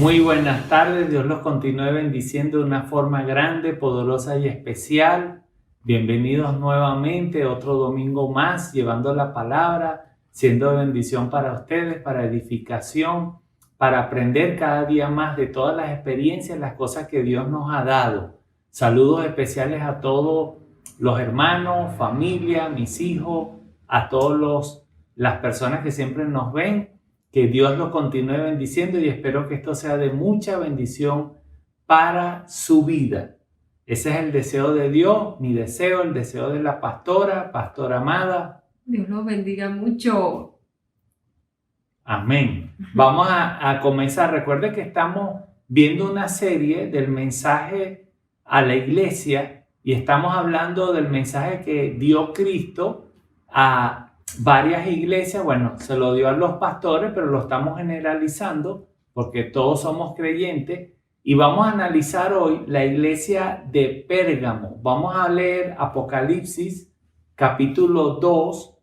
Muy buenas tardes, Dios los continúe bendiciendo de una forma grande, poderosa y especial. Bienvenidos nuevamente, otro domingo más, llevando la palabra, siendo de bendición para ustedes, para edificación, para aprender cada día más de todas las experiencias, las cosas que Dios nos ha dado. Saludos especiales a todos los hermanos, familia, mis hijos, a todas las personas que siempre nos ven. Que Dios los continúe bendiciendo y espero que esto sea de mucha bendición para su vida. Ese es el deseo de Dios, mi deseo, el deseo de la pastora amada. Dios los bendiga mucho. Amén. Vamos a comenzar. Recuerde que estamos viendo una serie del mensaje a la iglesia y estamos hablando del mensaje que dio Cristo a varias iglesias. Bueno, se lo dio a los pastores, pero lo estamos generalizando porque todos somos creyentes. Y vamos a analizar hoy la iglesia de Pérgamo. Vamos a leer Apocalipsis capítulo 2,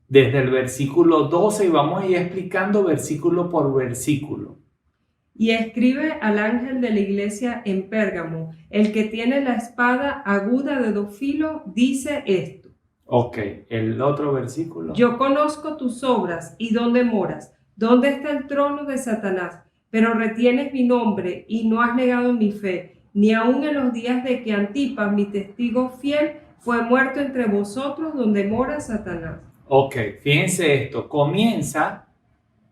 desde el versículo 12, y vamos a ir explicando versículo por versículo. Y escribe al ángel de la iglesia en Pérgamo: el que tiene la espada aguda de 2 filos dice esto. Ok, el otro versículo. Yo conozco tus obras y dónde moras, dónde está el trono de Satanás, pero retienes mi nombre y no has negado mi fe, ni aun en los días de que Antipas, mi testigo fiel, fue muerto entre vosotros, donde mora Satanás. Ok, fíjense esto, comienza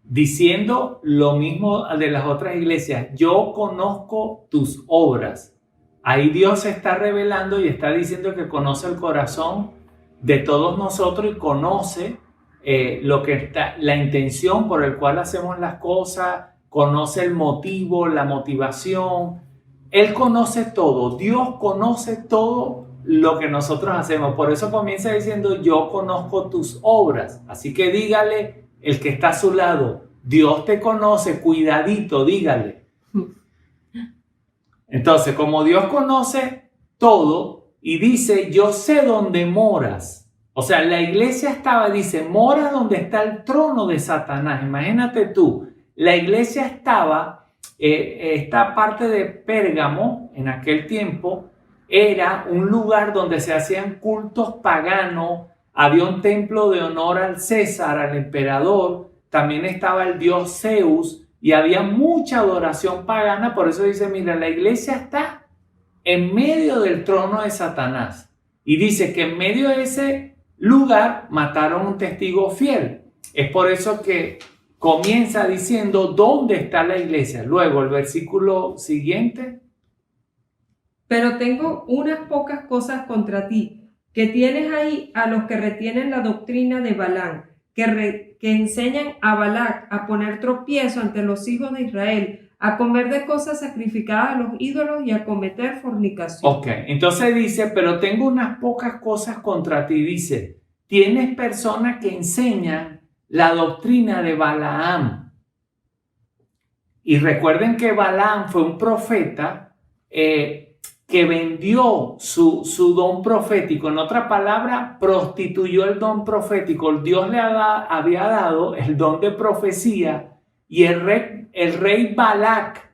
diciendo lo mismo de las otras iglesias: yo conozco tus obras. Ahí Dios se está revelando y está diciendo que conoce el corazón de todos nosotros y conoce lo que está, la intención por el cual hacemos las cosas, conoce el motivo, la motivación. Él conoce todo, Dios conoce todo lo que nosotros hacemos. Por eso comienza diciendo: yo conozco tus obras. Así que dígale el que está a su lado: Dios te conoce, cuidadito, dígale. Entonces, como Dios conoce todo y dice: yo sé dónde moras. O sea, la iglesia dice, mora donde está el trono de Satanás. Imagínate tú, la iglesia estaba, esta parte de Pérgamo, en aquel tiempo, era un lugar donde se hacían cultos paganos. Había un templo de honor al César, al emperador. También estaba el dios Zeus y había mucha adoración pagana. Por eso dice, mira, la iglesia está en medio del trono de Satanás. Y dice que en medio de ese lugar mataron un testigo fiel. Es por eso que comienza diciendo dónde está la iglesia. Luego el versículo siguiente. Pero tengo unas pocas cosas contra ti, que tienes ahí a los que retienen la doctrina de Balaam, que enseñan a Balac a poner tropiezo ante los hijos de Israel, a comer de cosas sacrificadas a los ídolos y a cometer fornicación. Ok, entonces dice, pero tengo unas pocas cosas contra ti. Dice, tienes personas que enseñan la doctrina de Balaam. Y recuerden que Balaam fue un profeta que vendió su don profético. En otra palabra, prostituyó el don profético. Dios le había dado el don de profecía y el rey Balac,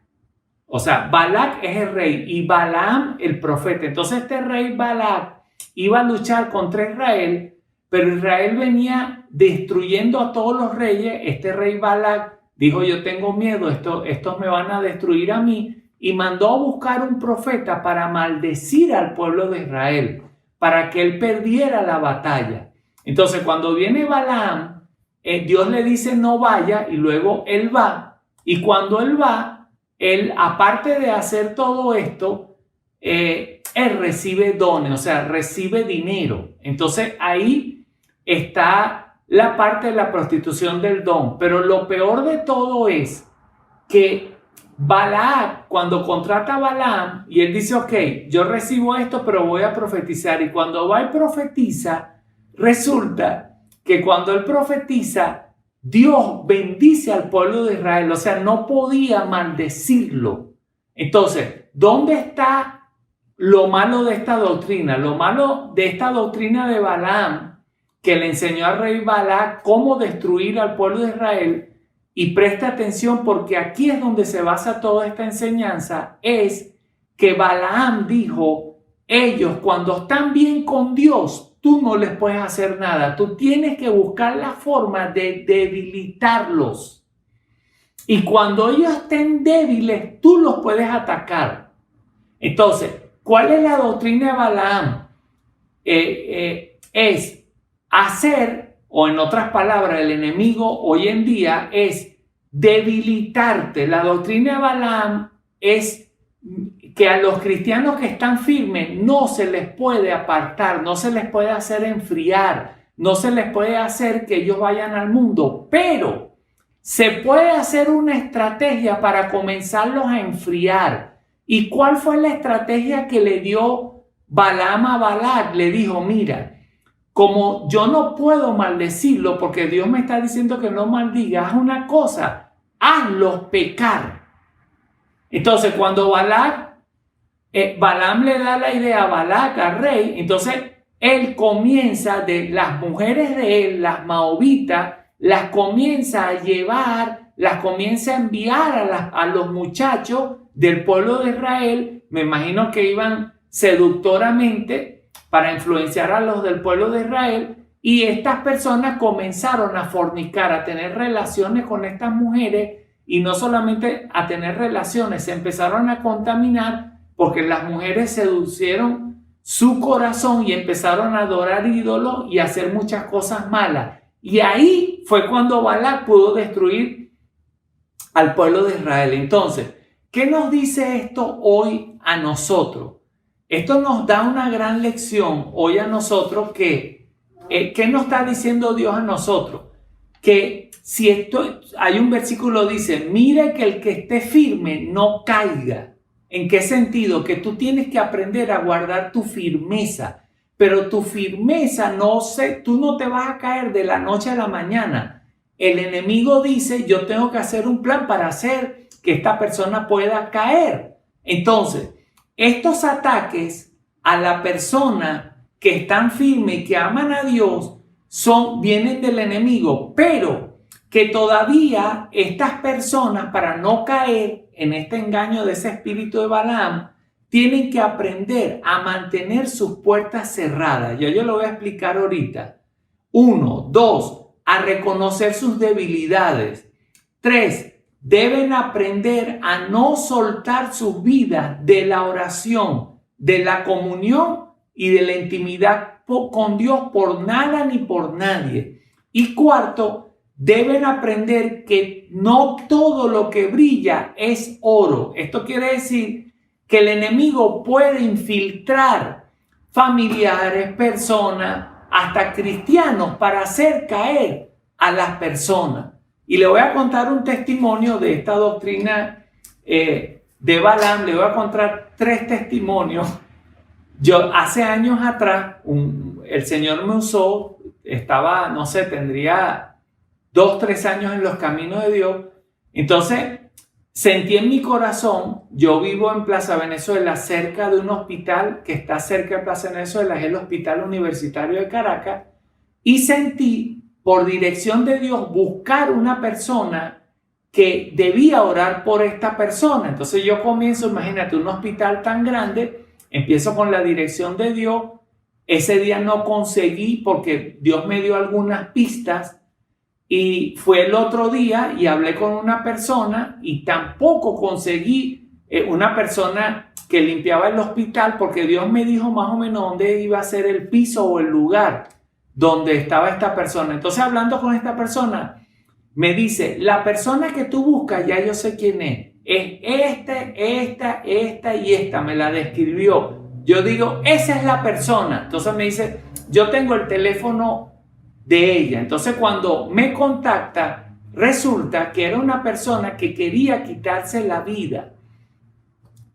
o sea, Balac es el rey y Balaam el profeta. Entonces este rey Balac iba a luchar contra Israel, pero Israel venía destruyendo a todos los reyes. Este rey Balac dijo, yo tengo miedo, estos me van a destruir a mí, y mandó a buscar un profeta para maldecir al pueblo de Israel, para que él perdiera la batalla. Entonces cuando viene Balaam, Dios le dice no vaya, y luego él va. Y cuando él va, él, aparte de hacer todo esto, él recibe dones, o sea, recibe dinero. Entonces ahí está la parte de la prostitución del don. Pero lo peor de todo es que Balac, cuando contrata a Balaam y él dice, ok, yo recibo esto, pero voy a profetizar. Y cuando va y profetiza, resulta que cuando él profetiza, Dios bendice al pueblo de Israel. O sea, no podía maldecirlo. Entonces, ¿dónde está lo malo de esta doctrina? Lo malo de esta doctrina de Balaam, que le enseñó al rey Balac cómo destruir al pueblo de Israel, y presta atención porque aquí es donde se basa toda esta enseñanza, es que Balaam dijo, ellos cuando están bien con Dios, tú no les puedes hacer nada, tú tienes que buscar la forma de debilitarlos. Y cuando ellos estén débiles, tú los puedes atacar. Entonces, ¿cuál es la doctrina de Balaam? Es hacer, o en otras palabras, el enemigo hoy en día es debilitarte. La doctrina de Balaam es que a los cristianos que están firmes no se les puede apartar, no se les puede hacer enfriar, no se les puede hacer que ellos vayan al mundo, pero se puede hacer una estrategia para comenzarlos a enfriar. ¿Y cuál fue la estrategia que le dio Balaam a Balac? Le dijo, mira, como yo no puedo maldecirlo porque Dios me está diciendo que no maldiga, haz una cosa, hazlos pecar. Entonces, cuando Balaam le da la idea a Balac, al rey, entonces él comienza de las mujeres de él, las moabitas, las comienza a llevar, las comienza a enviar a los muchachos del pueblo de Israel. Me imagino que iban seductoramente para influenciar a los del pueblo de Israel, y estas personas comenzaron a fornicar, a tener relaciones con estas mujeres, y no solamente a tener relaciones, se empezaron a contaminar porque las mujeres seducieron su corazón y empezaron a adorar ídolos y a hacer muchas cosas malas. Y ahí fue cuando Balac pudo destruir al pueblo de Israel. Entonces, ¿qué nos dice esto hoy a nosotros? Esto nos da una gran lección hoy a nosotros que, ¿qué nos está diciendo Dios a nosotros? Que si hay un versículo que dice, mire que el que esté firme no caiga. ¿En qué sentido? Que tú tienes que aprender a guardar tu firmeza. Pero tu firmeza tú no te vas a caer de la noche a la mañana. El enemigo dice, yo tengo que hacer un plan para hacer que esta persona pueda caer. Entonces, estos ataques a la persona que están firmes y que aman a Dios vienen del enemigo, pero que todavía estas personas, para no caer en este engaño de ese espíritu de Balaam, tienen que aprender a mantener sus puertas cerradas. Yo lo voy a explicar ahorita. 1, 2, a reconocer sus debilidades. 3, deben aprender a no soltar sus vidas de la oración, de la comunión y de la intimidad con Dios por nada ni por nadie. Y 4, deben aprender que no todo lo que brilla es oro. Esto quiere decir que el enemigo puede infiltrar familiares, personas, hasta cristianos, para hacer caer a las personas. Y le voy a contar un testimonio de esta doctrina de Balaam. Le voy a contar 3 testimonios. Yo hace años atrás, el Señor me usó, estaba, no sé, tendría 2, 3 años en los caminos de Dios. Entonces, sentí en mi corazón, yo vivo en Plaza Venezuela, cerca de un hospital que está cerca de Plaza Venezuela, es el Hospital Universitario de Caracas, y sentí, por dirección de Dios, buscar una persona que debía orar por esta persona. Entonces yo comienzo, imagínate, un hospital tan grande, empiezo con la dirección de Dios. Ese día no conseguí porque Dios me dio algunas pistas, y fue el otro día y hablé con una persona y tampoco conseguí una persona que limpiaba el hospital, porque Dios me dijo más o menos dónde iba a ser el piso o el lugar donde estaba esta persona. Entonces, hablando con esta persona, me dice, la persona que tú buscas, ya yo sé quién es esta y esta, me la describió. Yo digo, esa es la persona. Entonces me dice, yo tengo el teléfono de ella. Entonces, cuando me contacta, resulta que era una persona que quería quitarse la vida.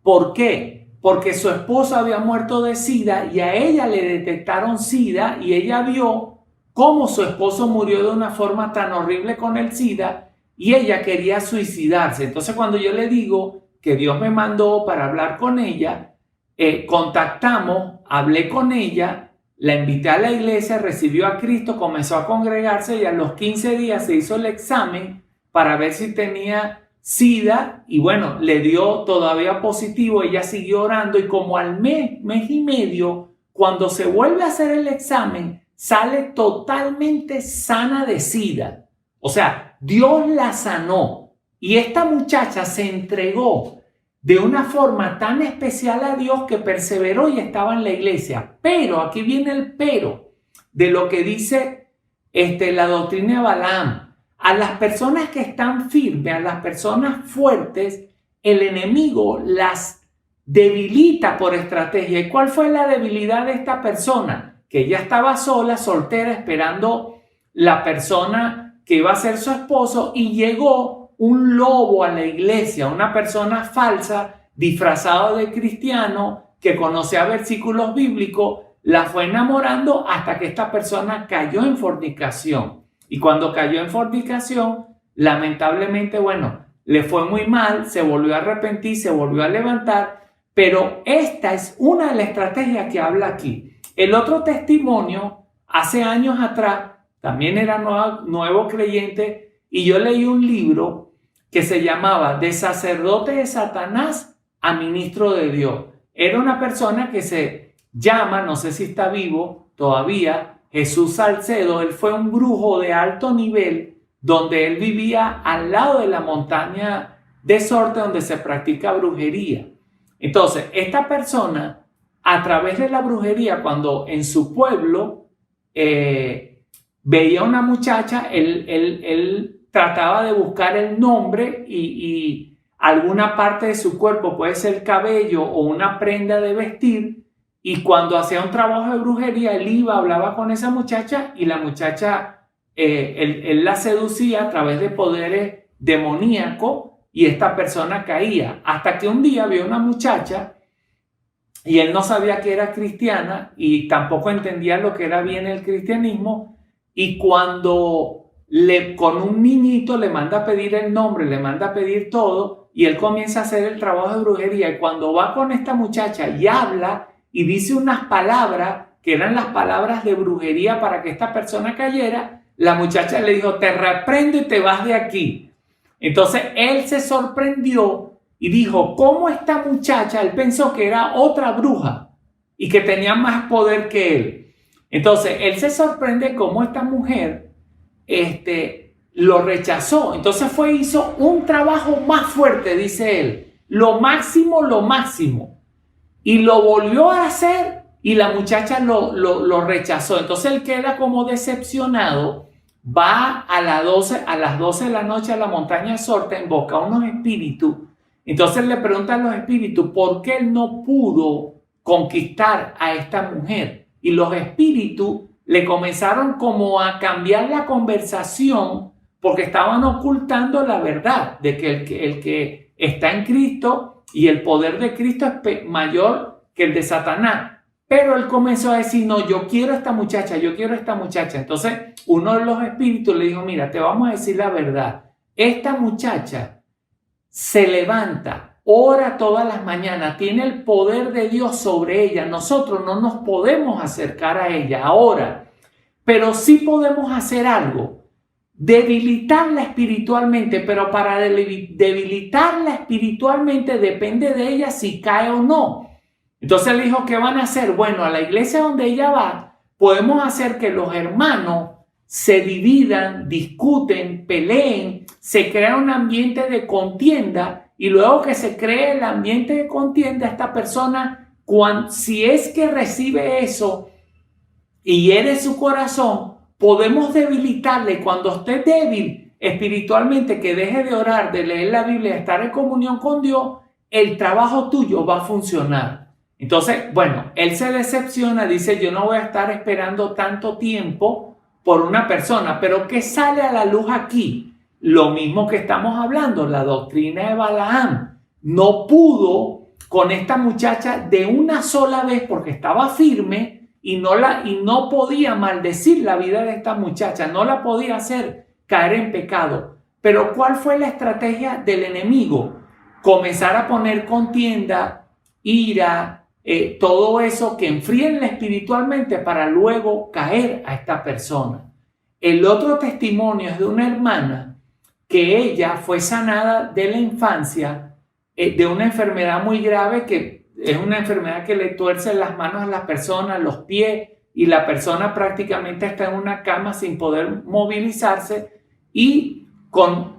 ¿Por qué? Porque su esposo había muerto de SIDA y a ella le detectaron SIDA, y ella vio cómo su esposo murió de una forma tan horrible con el SIDA y ella quería suicidarse. Entonces, cuando yo le digo que Dios me mandó para hablar con ella, contactamos, hablé con ella, la invité a la iglesia, recibió a Cristo, comenzó a congregarse, y a los 15 días se hizo el examen para ver si tenía SIDA y bueno, le dio todavía positivo. Ella siguió orando y como al mes y medio, cuando se vuelve a hacer el examen, sale totalmente sana de SIDA. O sea, Dios la sanó y esta muchacha se entregó de una forma tan especial a Dios que perseveró y estaba en la iglesia. Pero, aquí viene el pero de lo que dice la doctrina de Balaam. A las personas que están firmes, a las personas fuertes, el enemigo las debilita por estrategia. ¿Y cuál fue la debilidad de esta persona? Que ella estaba sola, soltera, esperando la persona que iba a ser su esposo, y llegó un lobo a la iglesia, una persona falsa, disfrazado de cristiano, que conocía versículos bíblicos, la fue enamorando hasta que esta persona cayó en fornicación. Y cuando cayó en fornicación, lamentablemente, bueno, le fue muy mal, se volvió a arrepentir, se volvió a levantar, pero esta es una de las estrategias que habla aquí. El otro testimonio, hace años atrás, también era nuevo creyente, y yo leí un libro que se llamaba De sacerdote de Satanás a ministro de Dios. Era una persona que se llama, no sé si está vivo todavía, Jesús Salcedo. Él fue un brujo de alto nivel, donde él vivía al lado de la montaña de Sorte, donde se practica brujería. Entonces, esta persona, a través de la brujería, cuando en su pueblo veía a una muchacha, él trataba de buscar el nombre y alguna parte de su cuerpo, puede ser el cabello o una prenda de vestir, y cuando hacía un trabajo de brujería, él iba, hablaba con esa muchacha, y la muchacha, él la seducía a través de poderes demoníacos, y esta persona caía, hasta que un día vio una muchacha, y él no sabía que era cristiana, y tampoco entendía lo que era bien el cristianismo, y cuando con un niñito le manda a pedir el nombre, le manda a pedir todo, y él comienza a hacer el trabajo de brujería, y cuando va con esta muchacha y habla, y dice unas palabras que eran las palabras de brujería para que esta persona cayera, la muchacha le dijo: te reprendo y te vas de aquí. Entonces él se sorprendió y dijo: ¿cómo esta muchacha? Él pensó que era otra bruja y que tenía más poder que él. Entonces él se sorprende cómo esta mujer lo rechazó. Entonces hizo un trabajo más fuerte, dice él, lo máximo, y lo volvió a hacer, y la muchacha lo rechazó. Entonces él queda como decepcionado, va a las 12 de la noche a la montaña de Sorte, invoca a unos espíritus. Entonces le pregunta a los espíritus por qué él no pudo conquistar a esta mujer, y los espíritus le comenzaron como a cambiar la conversación, porque estaban ocultando la verdad de que el que está en Cristo y el poder de Cristo es mayor que el de Satanás. Pero él comenzó a decir: no, yo quiero a esta muchacha. Entonces uno de los espíritus le dijo: mira, te vamos a decir la verdad. Esta muchacha se levanta, ora todas las mañanas, tiene el poder de Dios sobre ella. Nosotros no nos podemos acercar a ella ahora, pero sí podemos hacer algo: debilitarla espiritualmente. Pero para debilitarla espiritualmente depende de ella si cae o no. Entonces le dijo: ¿qué van a hacer? Bueno, a la iglesia donde ella va, podemos hacer que los hermanos se dividan, discuten, peleen, se crea un ambiente de contienda, y luego que se cree el ambiente de contienda, esta persona, si es que recibe eso y hiere su corazón, podemos debilitarle. Cuando esté débil espiritualmente, que deje de orar, de leer la Biblia, de estar en comunión con Dios, el trabajo tuyo va a funcionar. Entonces, bueno, él se decepciona, dice: yo no voy a estar esperando tanto tiempo por una persona. Pero ¿qué sale a la luz aquí? Lo mismo que estamos hablando, la doctrina de Balaam. No pudo con esta muchacha de una sola vez porque estaba firme, y no podía maldecir la vida de esta muchacha, no la podía hacer caer en pecado. Pero ¿cuál fue la estrategia del enemigo? Comenzar a poner contienda, ira, todo eso que enfríenla espiritualmente para luego caer a esta persona. El otro testimonio es de una hermana que ella fue sanada de la infancia de una enfermedad muy grave, que es una enfermedad que le tuerce las manos a la persona, los pies, y la persona prácticamente está en una cama sin poder movilizarse. Y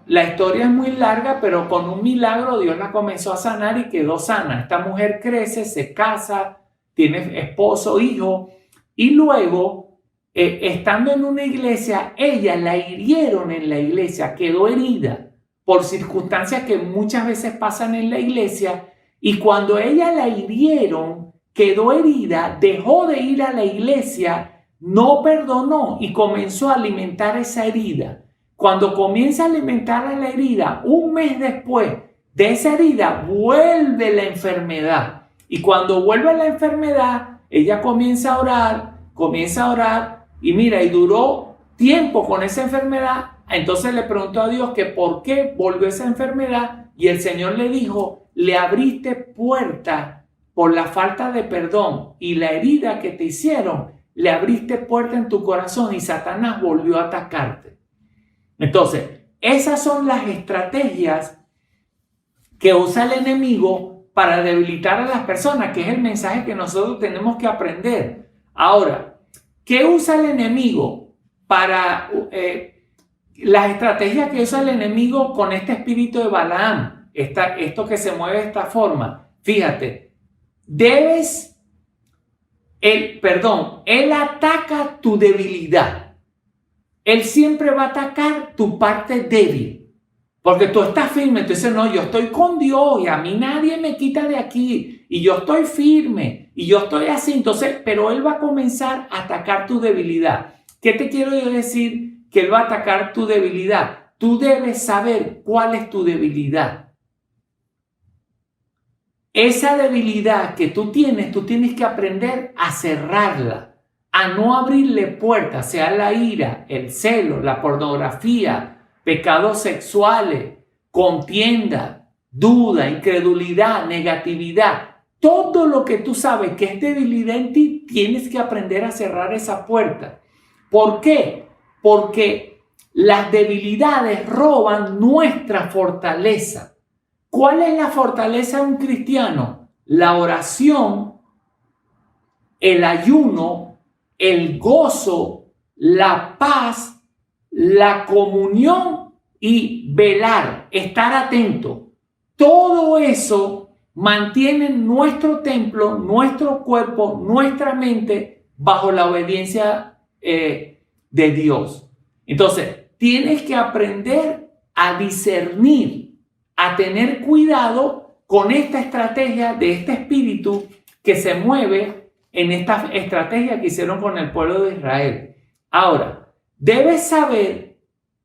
la historia es muy larga, pero con un milagro Dios la comenzó a sanar y quedó sana. Esta mujer crece, se casa, tiene esposo, hijo, y luego, estando en una iglesia, ella la hirieron en la iglesia, quedó herida por circunstancias que muchas veces pasan en la iglesia, y cuando ella la hirieron, quedó herida, dejó de ir a la iglesia, no perdonó y comenzó a alimentar esa herida. Cuando comienza a alimentar a la herida, un mes después de esa herida, vuelve la enfermedad. Y cuando vuelve la enfermedad, ella comienza a orar, y mira, y duró tiempo con esa enfermedad. Entonces le preguntó a Dios que por qué volvió esa enfermedad, y el Señor le dijo: le abriste puerta por la falta de perdón y la herida que te hicieron, le abriste puerta en tu corazón y Satanás volvió a atacarte. Entonces, esas son las estrategias que usa el enemigo para debilitar a las personas, que es el mensaje que nosotros tenemos que aprender. Ahora, ¿qué usa el enemigo para las estrategias que usa el enemigo con este espíritu de Balaam? Esto que se mueve de esta forma. Fíjate, él ataca tu debilidad. Él siempre va a atacar tu parte débil. Porque tú estás firme, tú dices: no, yo estoy con Dios y a mí nadie me quita de aquí, y yo estoy firme y yo estoy así. Entonces, pero él va a comenzar a atacar tu debilidad. ¿Qué te quiero yo decir? Que él va a atacar tu debilidad. Tú debes saber cuál es tu debilidad. Esa debilidad que tú tienes que aprender a cerrarla, a no abrirle puertas, sea la ira, el celo, la pornografía, pecados sexuales, contienda, duda, incredulidad, negatividad. Todo lo que tú sabes que es debilidad en ti, tienes que aprender a cerrar esa puerta. ¿Por qué? Porque las debilidades roban nuestra fortaleza. ¿Cuál es la fortaleza de un cristiano? La oración, el ayuno, el gozo, la paz, la comunión y velar, estar atento. Todo eso mantiene nuestro templo, nuestro cuerpo, nuestra mente bajo la obediencia de Dios. Entonces, tienes que aprender a discernir, a tener cuidado con esta estrategia de este espíritu que se mueve en esta estrategia que hicieron con el pueblo de Israel. Ahora, debes saber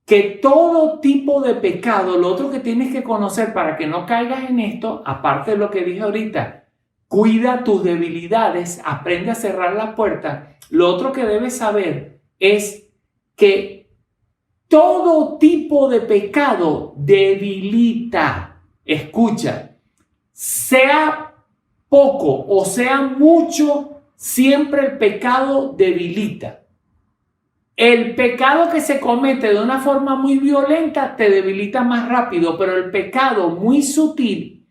que todo tipo de pecado, lo otro que tienes que conocer para que no caigas en esto, aparte de lo que dije ahorita, cuida tus debilidades, aprende a cerrar la puerta. Lo otro que debes saber es que todo tipo de pecado debilita. Escucha, sea poco o sea mucho, siempre el pecado debilita. El pecado que se comete de una forma muy violenta te debilita más rápido, pero el pecado muy sutil,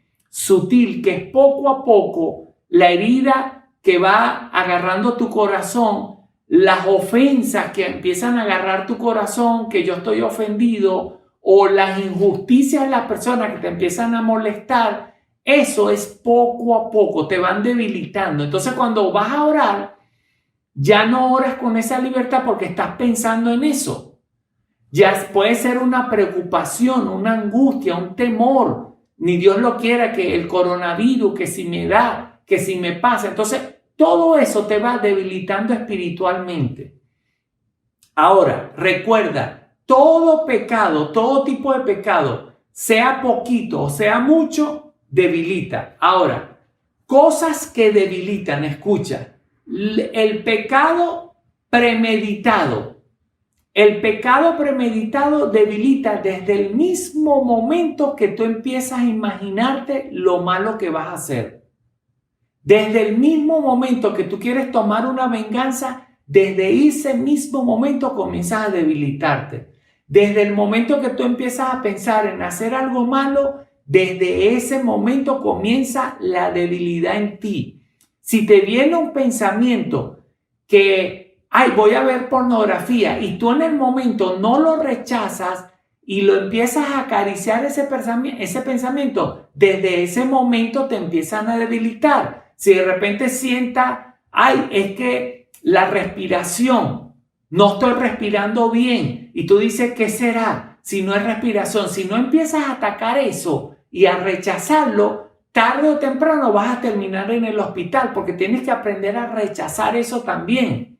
que es poco a poco, la herida que va agarrando tu corazón, las ofensas que empiezan a agarrar tu corazón, que yo estoy ofendido, o las injusticias de las personas que te empiezan a molestar, eso es poco a poco, te van debilitando. Entonces, cuando vas a orar, ya no oras con esa libertad porque estás pensando en eso. Ya puede ser una preocupación, una angustia, un temor. Ni Dios lo quiera, que el coronavirus, que si me da, que si me pasa. Entonces, todo eso te va debilitando espiritualmente. Ahora, recuerda, todo pecado, todo tipo de pecado, sea poquito o sea mucho, debilita. Ahora, cosas que debilitan, escucha, el pecado premeditado. El pecado premeditado debilita desde el mismo momento que tú empiezas a imaginarte lo malo que vas a hacer. Desde el mismo momento que tú quieres tomar una venganza, desde ese mismo momento comienzas a debilitarte. Desde el momento que tú empiezas a pensar en hacer algo malo, desde ese momento comienza la debilidad en ti. Si te viene un pensamiento que, ay, voy a ver pornografía, y tú en el momento no lo rechazas y lo empiezas a acariciar ese pensamiento, desde ese momento te empiezan a debilitar. Si de repente sienta, ay, es que la respiración, no estoy respirando bien, y tú dices, ¿qué será? Si no es respiración, si no empiezas a atacar eso y a rechazarlo, tarde o temprano vas a terminar en el hospital, porque tienes que aprender a rechazar eso también.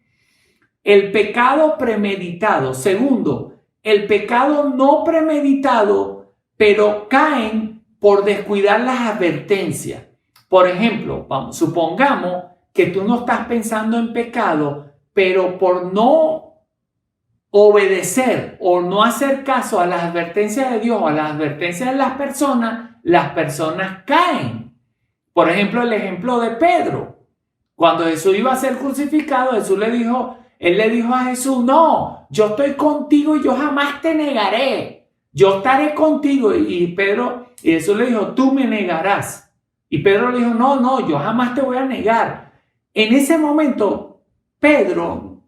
El pecado premeditado. Segundo, el pecado no premeditado, pero caen por descuidar las advertencias. Por ejemplo, supongamos que tú no estás pensando en pecado, pero por no obedecer o no hacer caso a las advertencias de Dios o a las advertencias de las personas caen. Por ejemplo, el ejemplo de Pedro. Cuando Jesús iba a ser crucificado, él le dijo a Jesús, no, yo estoy contigo y yo jamás te negaré. Yo estaré contigo. Y Jesús le dijo, tú me negarás. Y Pedro le dijo, no, yo jamás te voy a negar. En ese momento, Pedro,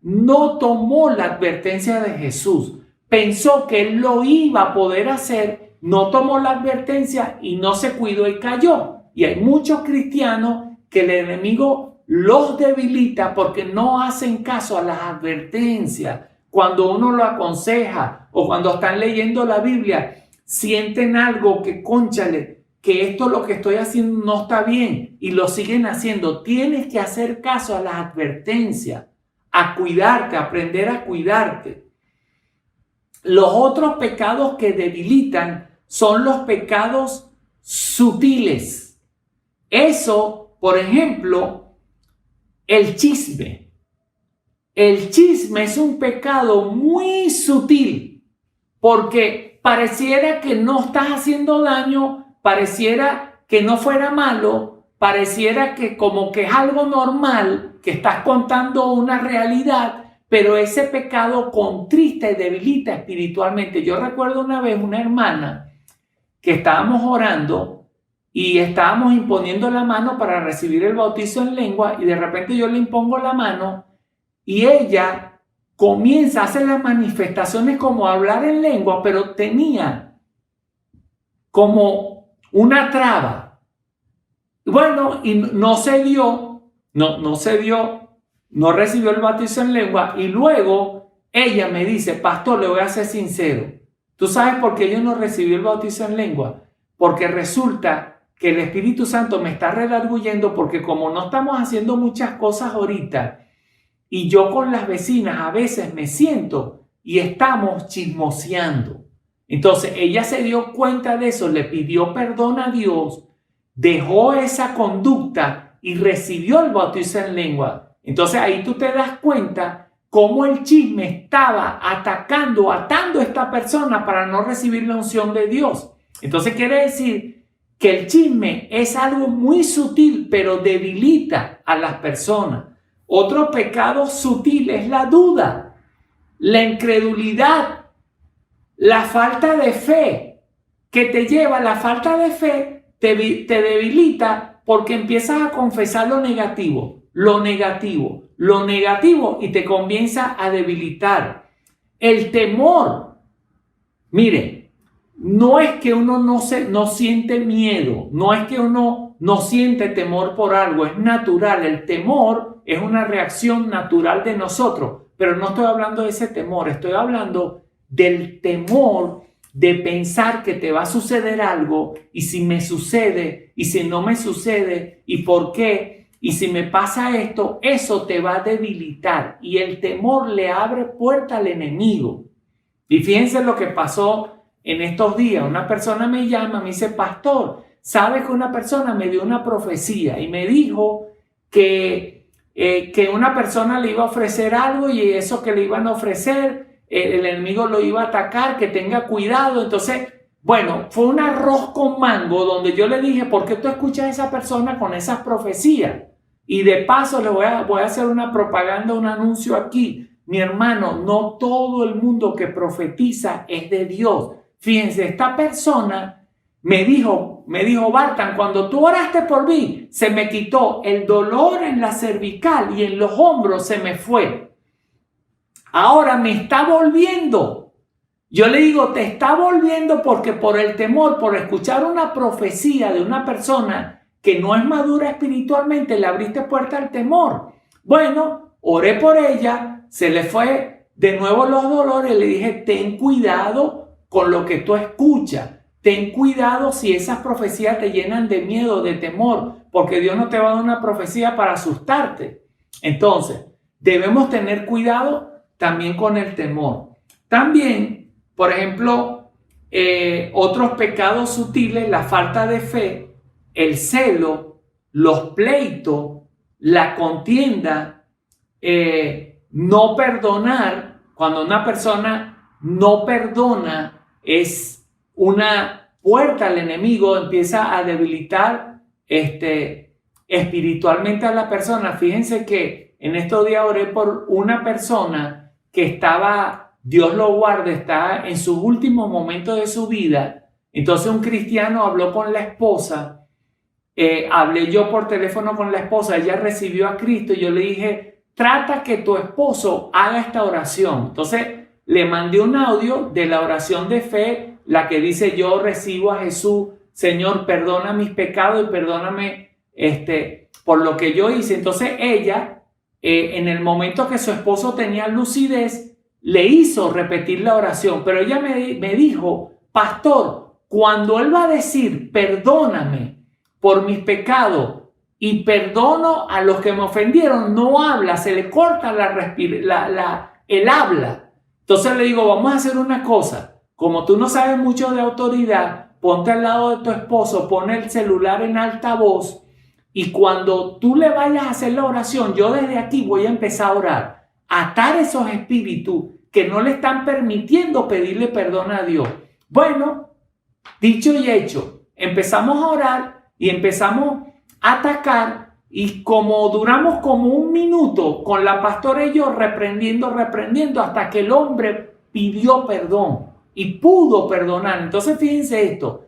no tomó la advertencia de Jesús. Pensó que él lo iba a poder hacer, no tomó la advertencia y no se cuidó y cayó. Y hay muchos cristianos que el enemigo los debilita porque no hacen caso a las advertencias. Cuando uno lo aconseja o cuando están leyendo la Biblia, sienten algo que, cónchale, que esto lo que estoy haciendo no está bien y lo siguen haciendo. Tienes que hacer caso a las advertencias, a cuidarte, a aprender a cuidarte. Los otros pecados que debilitan son los pecados sutiles. Eso, por ejemplo, el chisme. El chisme es un pecado muy sutil porque pareciera que no estás haciendo daño, pareciera que no fuera malo, pareciera que como que es algo normal, que estás contando una realidad, pero ese pecado contrista y debilita espiritualmente. Yo recuerdo una vez una hermana que estábamos orando y estábamos imponiendo la mano para recibir el bautizo en lengua y de repente yo le impongo la mano y ella comienza a hacer las manifestaciones como hablar en lengua, pero tenía como una traba. Bueno, y no se dio, no recibió el bautizo en lengua y luego ella me dice, pastor, le voy a ser sincero. ¿Tú sabes por qué yo no recibí el bautizo en lengua? Porque resulta que el Espíritu Santo me está redarguyendo porque como no estamos haciendo muchas cosas ahorita y yo con las vecinas a veces me siento y estamos chismoseando. Entonces ella se dio cuenta de eso, le pidió perdón a Dios, dejó esa conducta y recibió el bautizo en lengua. Entonces ahí tú te das cuenta cómo el chisme estaba atando a esta persona para no recibir la unción de Dios. Entonces quiere decir que el chisme es algo muy sutil, pero debilita a las personas. Otro pecado sutil es la duda, la incredulidad, la falta de fe, que te lleva, la falta de fe te debilita porque empiezas a confesar lo negativo y te comienza a debilitar. El temor, mire, no es que uno no siente miedo, no es que uno no siente temor por algo, es natural. El temor es una reacción natural de nosotros, pero no estoy hablando de ese temor, estoy hablando del temor de pensar que te va a suceder algo y si me sucede y si no me sucede y por qué y si me pasa esto, eso te va a debilitar y el temor le abre puerta al enemigo. Y fíjense lo que pasó en estos días. Una persona me llama, me dice, pastor, ¿sabes que una persona me dio una profecía y me dijo que una persona le iba a ofrecer algo y eso que le iban a ofrecer, el enemigo lo iba a atacar, que tenga cuidado? Entonces, bueno, fue un arroz con mango donde yo le dije, ¿por qué tú escuchas a esa persona con esas profecías? Y de paso le voy a hacer una propaganda, un anuncio aquí. Mi hermano, no todo el mundo que profetiza es de Dios. Fíjense, esta persona me dijo, Bartan, cuando tú oraste por mí, se me quitó el dolor en la cervical y en los hombros se me fue. Ahora me está volviendo. Yo le digo, te está volviendo porque por el temor, por escuchar una profecía de una persona que no es madura espiritualmente, le abriste puerta al temor. Bueno, oré por ella, se le fue de nuevo los dolores, le dije, ten cuidado con lo que tú escuchas. Ten cuidado si esas profecías te llenan de miedo, de temor, porque Dios no te va a dar una profecía para asustarte. Entonces, debemos tener cuidado también con el temor. También, por ejemplo, otros pecados sutiles, la falta de fe, el celo, los pleitos, la contienda, no perdonar. Cuando una persona no perdona, es una puerta al enemigo, empieza a debilitar espiritualmente a la persona. Fíjense que en estos días oré por una persona que estaba, Dios lo guarde, está en sus últimos momentos de su vida. Entonces un cristiano habló con la esposa, hablé yo por teléfono con la esposa, ella recibió a Cristo y yo le dije, trata que tu esposo haga esta oración. Entonces le mandé un audio de la oración de fe, la que dice, yo recibo a Jesús, Señor, perdona mis pecados y perdóname por lo que yo hice. Entonces ella, en el momento que su esposo tenía lucidez, le hizo repetir la oración, pero ella me dijo, pastor, cuando él va a decir, perdóname por mis pecados y perdono a los que me ofendieron, no habla, se le corta el habla. Entonces le digo, vamos a hacer una cosa. Como tú no sabes mucho de autoridad, ponte al lado de tu esposo, pon el celular en altavoz y cuando tú le vayas a hacer la oración, yo desde aquí voy a empezar a orar, atar esos espíritus que no le están permitiendo pedirle perdón a Dios. Bueno, dicho y hecho, empezamos a orar y empezamos a atacar y como duramos como 1 minuto con la pastora y yo reprendiendo hasta que el hombre pidió perdón. Y pudo perdonar. Entonces fíjense esto,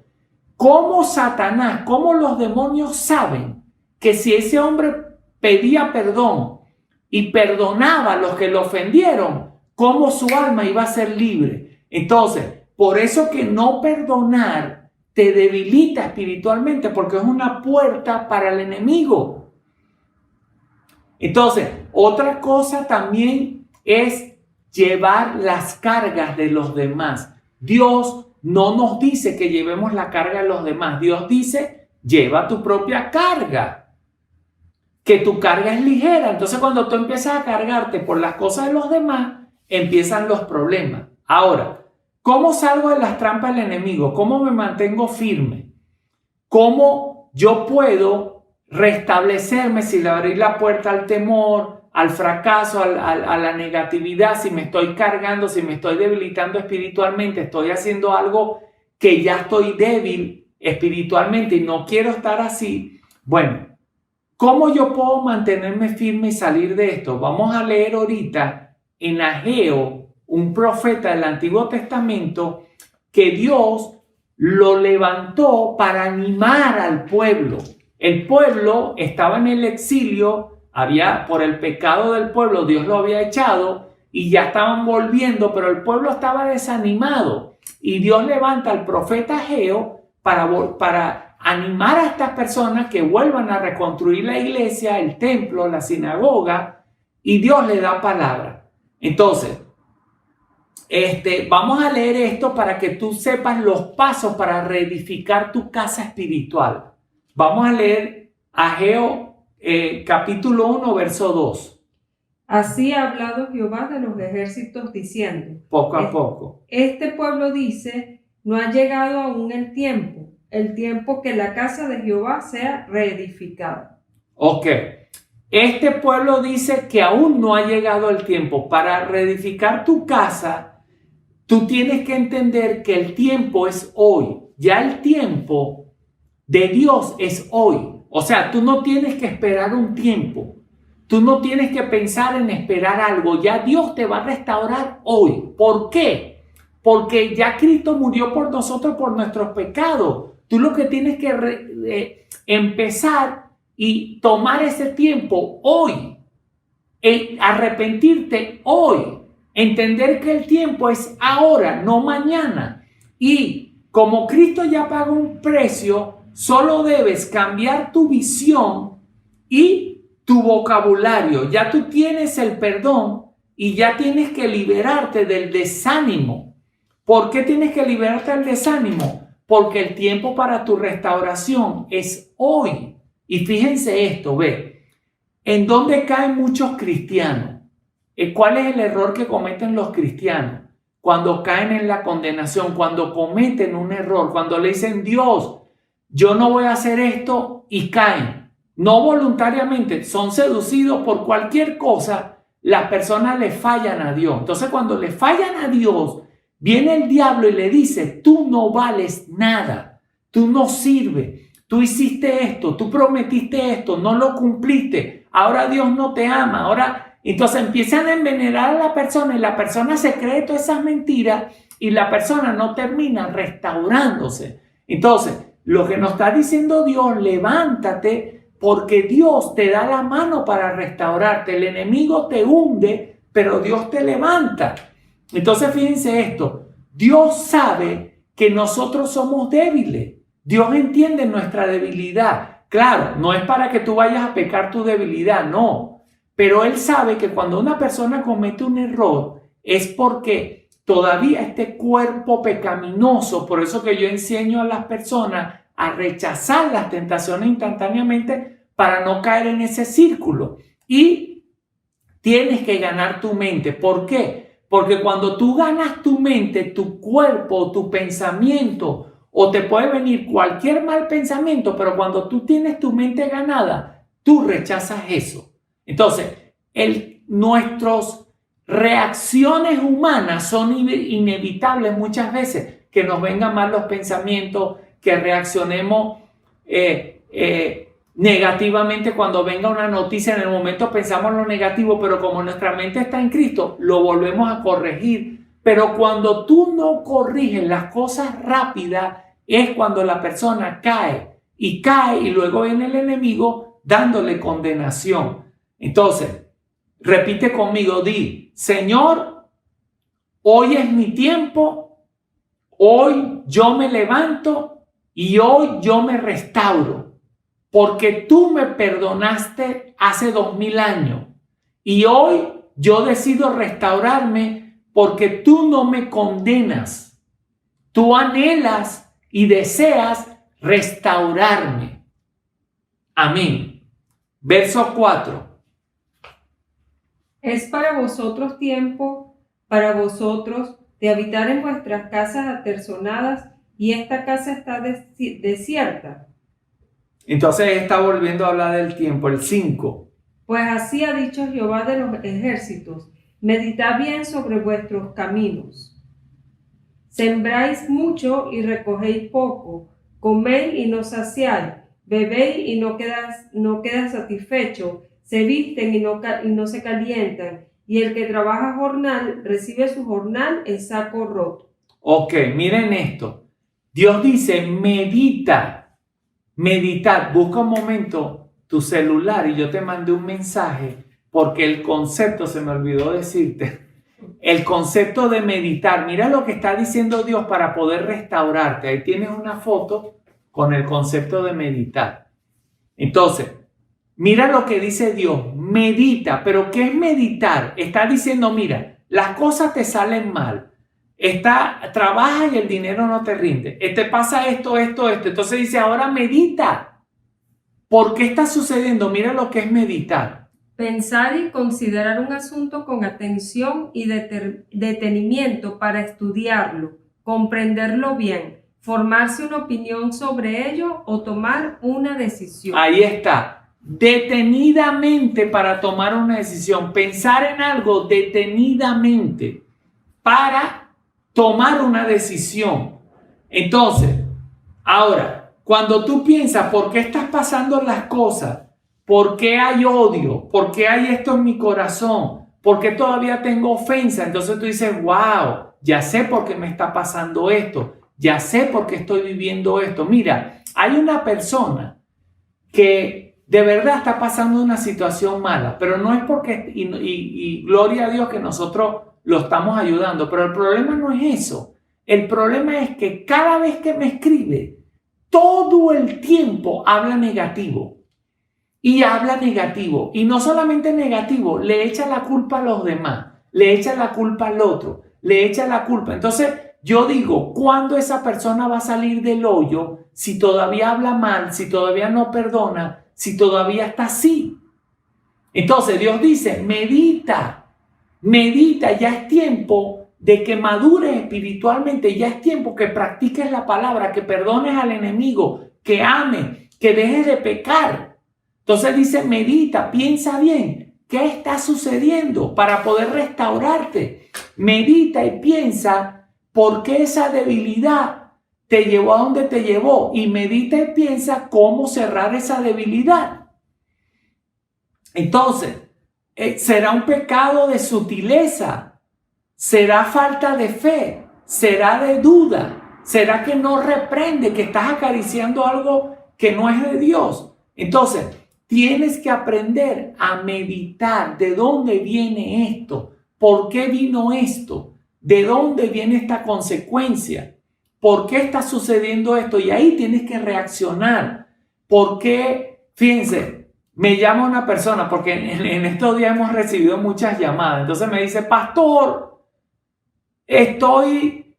cómo Satanás, cómo los demonios saben que si ese hombre pedía perdón y perdonaba a los que lo ofendieron, cómo su alma iba a ser libre. Entonces, por eso que no perdonar te debilita espiritualmente, porque es una puerta para el enemigo. Entonces, otra cosa también es llevar las cargas de los demás. Dios no nos dice que llevemos la carga de los demás. Dios dice, lleva tu propia carga, que tu carga es ligera. Entonces, cuando tú empiezas a cargarte por las cosas de los demás, empiezan los problemas. Ahora, ¿cómo salgo de las trampas del enemigo? ¿Cómo me mantengo firme? ¿Cómo yo puedo restablecerme si le abrí la puerta al temor, al fracaso, a la negatividad, si me estoy cargando, si me estoy debilitando espiritualmente, estoy haciendo algo que ya estoy débil espiritualmente y no quiero estar así? Bueno, ¿cómo yo puedo mantenerme firme y salir de esto? Vamos a leer ahorita en Ageo, un profeta del Antiguo Testamento, que Dios lo levantó para animar al pueblo. El pueblo estaba en el exilio, por el pecado del pueblo, Dios lo había echado y ya estaban volviendo, pero el pueblo estaba desanimado. Y Dios levanta al profeta Ageo para animar a estas personas que vuelvan a reconstruir la iglesia, el templo, la sinagoga, y Dios le da palabra. Entonces, vamos a leer esto para que tú sepas los pasos para reedificar tu casa espiritual. Vamos a leer Ageo capítulo 1, verso 2. Así ha hablado Jehová de los ejércitos diciendo, poco a poco. Este pueblo dice, no ha llegado aún el tiempo que la casa de Jehová sea reedificada. Ok, este pueblo dice que aún no ha llegado el tiempo. Para reedificar tu casa, tú tienes que entender que el tiempo es hoy. Ya el tiempo de Dios es hoy. O sea, tú no tienes que esperar un tiempo. tú no tienes que pensar en esperar algo. Ya Dios te va a restaurar hoy. ¿Por qué? Porque ya Cristo murió por nosotros, por nuestros pecados. Tú lo que tienes que empezar y tomar ese tiempo hoy. Arrepentirte hoy. Entender que el tiempo es ahora, no mañana. Y como Cristo ya pagó un precio, solo debes cambiar tu visión y tu vocabulario. Ya tú tienes el perdón y ya tienes que liberarte del desánimo. ¿Por qué tienes que liberarte del desánimo? Porque el tiempo para tu restauración es hoy. Y fíjense esto, ve, ¿en dónde caen muchos cristianos? ¿Cuál es el error que cometen los cristianos? Cuando caen en la condenación, cuando cometen un error, cuando le dicen, Dios, yo no voy a hacer esto, y caen. No voluntariamente, son seducidos por cualquier cosa, las personas le fallan a Dios. Entonces, cuando le fallan a Dios, viene el diablo y le dice, tú no vales nada, tú no sirves, tú hiciste esto, tú prometiste esto, no lo cumpliste, ahora Dios no te ama, ahora... Entonces empiezan a envenenar a la persona y la persona se cree todas esas mentiras y la persona no termina restaurándose. Entonces, lo que nos está diciendo Dios, levántate porque Dios te da la mano para restaurarte. El enemigo te hunde, pero Dios te levanta. Entonces, fíjense esto, Dios sabe que nosotros somos débiles. Dios entiende nuestra debilidad. Claro, no es para que tú vayas a pecar tu debilidad, no. Pero Él sabe que cuando una persona comete un error es porque todavía este cuerpo pecaminoso, por eso que yo enseño a las personas a rechazar las tentaciones instantáneamente para no caer en ese círculo. Y tienes que ganar tu mente. ¿Por qué? Porque cuando tú ganas tu mente, tu cuerpo, tu pensamiento, o te puede venir cualquier mal pensamiento, pero cuando tú tienes tu mente ganada, tú rechazas eso. Entonces, nuestras reacciones humanas son inevitables muchas veces, que nos vengan mal los pensamientos, que reaccionemos negativamente cuando venga una noticia. En el momento pensamos lo negativo, pero como nuestra mente está en Cristo, lo volvemos a corregir. Pero cuando tú no corriges las cosas rápidas, es cuando la persona cae y luego viene el enemigo dándole condenación. Entonces, repite conmigo, di, Señor, hoy es mi tiempo, hoy yo me levanto y hoy yo me restauro, porque tú me perdonaste hace 2000 años y hoy yo decido restaurarme porque tú no me condenas, tú anhelas y deseas restaurarme. Amén. Verso 4. Es para vosotros tiempo, para vosotros, de habitar en vuestras casas aterzonadas, y esta casa está desierta. Entonces está volviendo a hablar del tiempo, el 5. Pues así ha dicho Jehová de los ejércitos, meditad bien sobre vuestros caminos. Sembráis mucho y recogéis poco, coméis y no saciáis, bebéis y no quedas satisfecho, se visten y no se calientan, y el que trabaja jornal recibe su jornal en saco roto. Ok, miren esto. Dios dice, meditad. Busca un momento tu celular y yo te mandé un mensaje porque el concepto, se me olvidó decirte, el concepto de meditar. Mira lo que está diciendo Dios para poder restaurarte. Ahí tienes una foto con el concepto de meditar. Entonces, mira lo que dice Dios, medita. ¿Pero qué es meditar? Está diciendo, mira, las cosas te salen mal. Trabajas y el dinero no te rinde. Te pasa esto. Entonces dice, ahora medita. ¿Por qué está sucediendo? Mira lo que es meditar. Pensar y considerar un asunto con atención y detenimiento para estudiarlo, comprenderlo bien, formarse una opinión sobre ello o tomar una decisión. Ahí está. Detenidamente para tomar una decisión. Pensar en algo detenidamente para tomar una decisión. Entonces, ahora, cuando tú piensas por qué estás pasando las cosas, ¿Por qué hay odio? ¿Por qué hay esto en mi corazón? ¿Por qué todavía tengo ofensa? Entonces tú dices, wow, ya sé por qué me está pasando esto. Ya sé por qué estoy viviendo esto. Mira, hay una persona que de verdad está pasando una situación mala, pero no es porque, y gloria a Dios que nosotros lo estamos ayudando, pero el problema no es eso. El problema es que cada vez que me escribe, todo el tiempo habla negativo. Y habla negativo. Y no solamente negativo, le echa la culpa a los demás, le echa la culpa al otro, le echa la culpa. Entonces yo digo, ¿cuándo esa persona va a salir del hoyo si todavía habla mal, si todavía no perdona, si todavía está así? Entonces Dios dice, medita, medita, ya es tiempo de que madures espiritualmente, ya es tiempo que practiques la palabra, que perdones al enemigo, que ames, que dejes de pecar. Entonces dice, medita, piensa bien, ¿qué está sucediendo para poder restaurarte? Medita y piensa por qué esa debilidad te llevó a donde te llevó y medita y piensa cómo cerrar esa debilidad. Entonces, será un pecado de sutileza, será falta de fe, será de duda, será que no reprende, que estás acariciando algo que no es de Dios. Entonces, tienes que aprender a meditar de dónde viene esto, por qué vino esto, de dónde viene esta consecuencia, por qué está sucediendo esto y ahí tienes que reaccionar. ¿Por qué? Fíjense, me llama una persona porque en estos días hemos recibido muchas llamadas, entonces me dice, pastor, estoy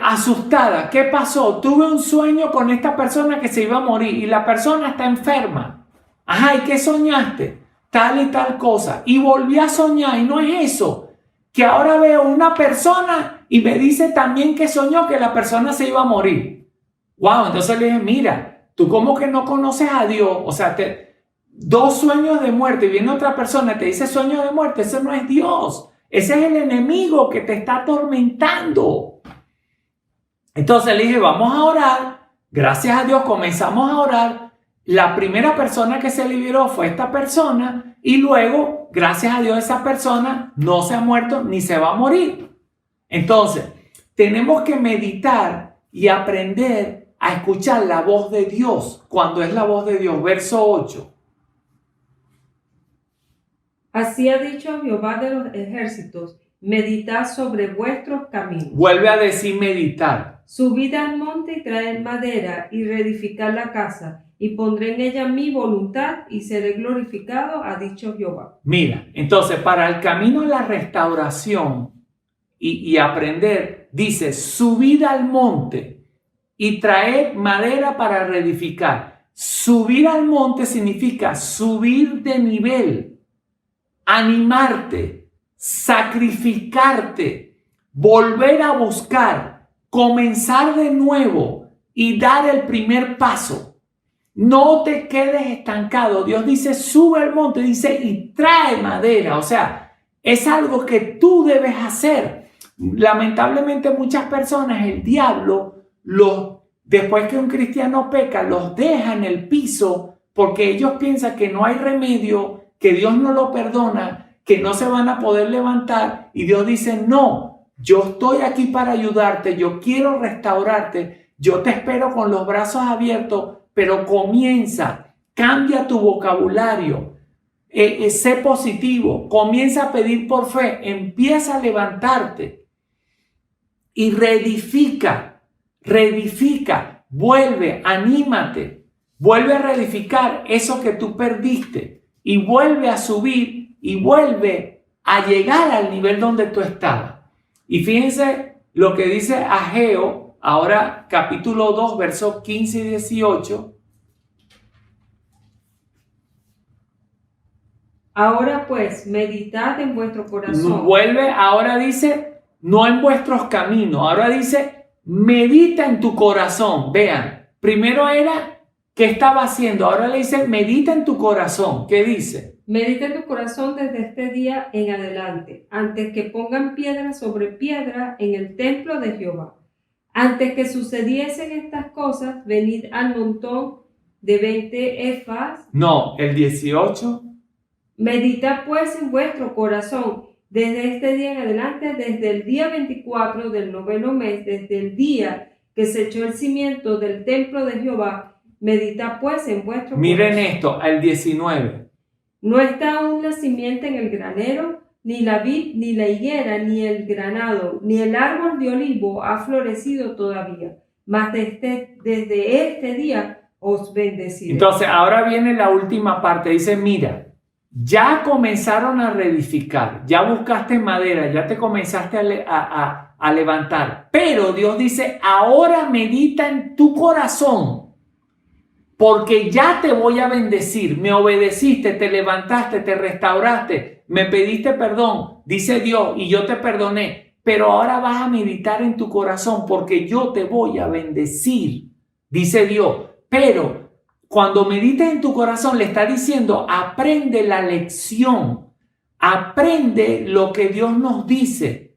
asustada, ¿qué pasó? Tuve un sueño con esta persona que se iba a morir y la persona está enferma. Ajá, ¿y qué soñaste? Tal y tal cosa. Y volví a soñar, y no es eso, que ahora veo una persona y me dice también que soñó que la persona se iba a morir. Wow, entonces le dije, mira, tú como que no conoces a Dios, o sea, dos sueños de muerte y viene otra persona y te dice sueños de muerte, ese no es Dios, ese es el enemigo que te está atormentando. Entonces le dije, vamos a orar, gracias a Dios comenzamos a orar. La primera persona que se liberó fue esta persona y luego, gracias a Dios, esa persona no se ha muerto ni se va a morir. Entonces, tenemos que meditar y aprender a escuchar la voz de Dios cuando es la voz de Dios. Verso 8. Así ha dicho Jehová de los ejércitos, meditad sobre vuestros caminos. Vuelve a decir meditar. Subid al monte y traed madera y reedificad la casa. Y pondré en ella mi voluntad y seré glorificado, ha dicho Jehová. Mira, entonces para el camino de la restauración y aprender, dice, subid al monte y traed madera para reedificar. Subir al monte significa subir de nivel, animarte, sacrificarte, volver a buscar, comenzar de nuevo y dar el primer paso. No te quedes estancado. Dios dice, sube al monte, dice, y trae madera. O sea, es algo que tú debes hacer. Lamentablemente muchas personas, el diablo, después que un cristiano peca, los deja en el piso porque ellos piensan que no hay remedio, que Dios no lo perdona, que no se van a poder levantar. Y Dios dice, no, yo estoy aquí para ayudarte, yo quiero restaurarte, yo te espero con los brazos abiertos. Pero comienza, cambia tu vocabulario, sé positivo, comienza a pedir por fe, empieza a levantarte y reedifica, vuelve, anímate, vuelve a reedificar eso que tú perdiste y vuelve a subir y vuelve a llegar al nivel donde tú estabas. Y fíjense lo que dice Ageo. Ahora, capítulo 2, versos 15 y 18. Ahora pues, meditad en vuestro corazón. Vuelve, ahora dice, no en vuestros caminos. Ahora dice, medita en tu corazón. Vean, primero era, ¿qué estaba haciendo? Ahora le dice, medita en tu corazón. ¿Qué dice? Medita en tu corazón desde este día en adelante, antes que pongan piedra sobre piedra en el templo de Jehová. Antes que sucediesen estas cosas, venid al montón de 20 efas. No, el 18. Meditad pues en vuestro corazón desde este día en adelante, desde el día 24 del noveno mes, desde el día que se echó el cimiento del templo de Jehová. Meditad pues en vuestro Miren corazón. esto, el 19. No está aún la simiente en el granero, ni la vid, ni la higuera, ni el granado, ni el árbol de olivo ha florecido todavía. Mas desde este día os bendeciré. Entonces, ahora viene la última parte. Dice, mira, ya comenzaron a reedificar, ya buscaste madera, ya te comenzaste a levantar. Pero Dios dice, ahora medita en tu corazón, porque ya te voy a bendecir. Me obedeciste, te levantaste, te restauraste, me pediste perdón, dice Dios, y yo te perdoné. Pero ahora vas a meditar en tu corazón, porque yo te voy a bendecir, dice Dios. Pero cuando medites en tu corazón, le está diciendo, aprende la lección, aprende lo que Dios nos dice,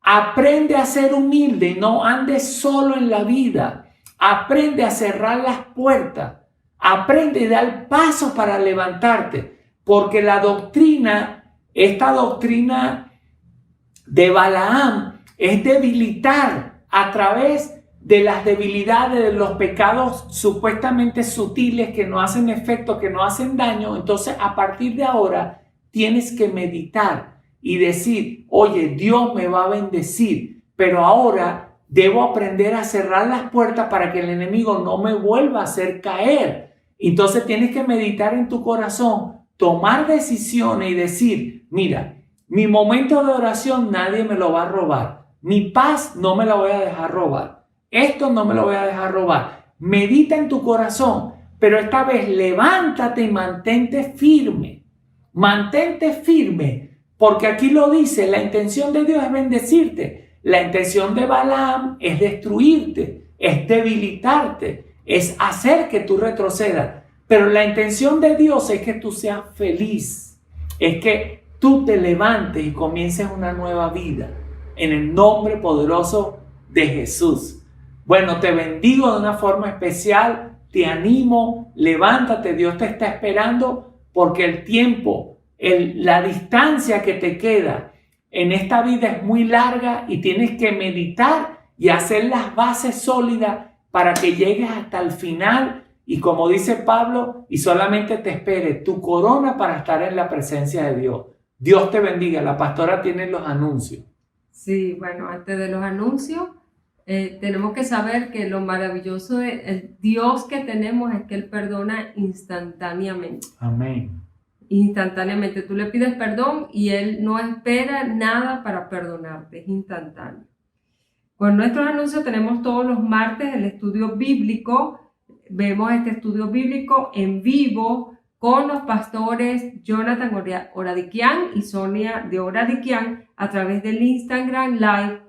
aprende a ser humilde, no andes solo en la vida, aprende a cerrar las puertas, aprende a dar paso para levantarte, porque la doctrina, esta doctrina de Balaam es debilitar a través de las debilidades, de los pecados supuestamente sutiles que no hacen efecto, que no hacen daño. Entonces, a partir de ahora, tienes que meditar y decir, oye, Dios me va a bendecir, pero ahora debo aprender a cerrar las puertas para que el enemigo no me vuelva a hacer caer. Entonces, tienes que meditar en tu corazón, tomar decisiones y decir, mira, mi momento de oración nadie me lo va a robar. Mi paz no me la voy a dejar robar. Esto no me lo voy a dejar robar. Medita en tu corazón, pero esta vez levántate y mantente firme. Mantente firme, porque aquí lo dice, la intención de Dios es bendecirte. La intención de Balaam es destruirte, es debilitarte, es hacer que tú retrocedas. Pero la intención de Dios es que tú seas feliz, es que tú te levantes y comiences una nueva vida en el nombre poderoso de Jesús. Bueno, te bendigo de una forma especial, te animo, levántate, Dios te está esperando porque el tiempo, la distancia que te queda en esta vida es muy larga y tienes que meditar y hacer las bases sólidas para que llegues hasta el final y como dice Pablo, y solamente te espere tu corona para estar en la presencia de Dios. Dios te bendiga. La pastora tiene los anuncios. Sí, bueno, antes de los anuncios, tenemos que saber que lo maravilloso del Dios que tenemos es que Él perdona instantáneamente. Amén. Instantáneamente. Tú le pides perdón y Él no espera nada para perdonarte. Es instantáneo. Con nuestros anuncios tenemos todos los martes el estudio bíblico. Vemos este estudio bíblico en vivo con los pastores Jonathan Oradiquian y Sonia de Oradiquian a través del Instagram Live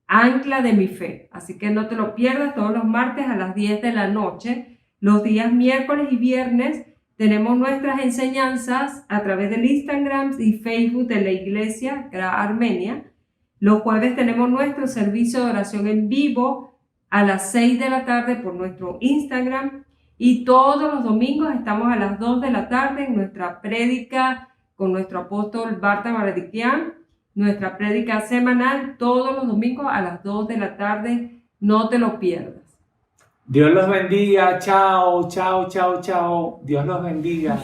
Ancla de mi Fe. Así que no te lo pierdas, todos los martes a las 10 de la noche. Los días miércoles y viernes tenemos nuestras enseñanzas a través del Instagram y Facebook de la Iglesia Gra Armenia. Los jueves tenemos nuestro servicio de oración en vivo a las 6 de la tarde por nuestro Instagram. Y todos los domingos estamos a las 2 de la tarde en nuestra prédica con nuestro apóstol Barta Maradiquian, nuestra prédica semanal todos los domingos a las 2 de la tarde. No te lo pierdas. Dios los bendiga. Chao, chao, chao, chao. Dios los bendiga.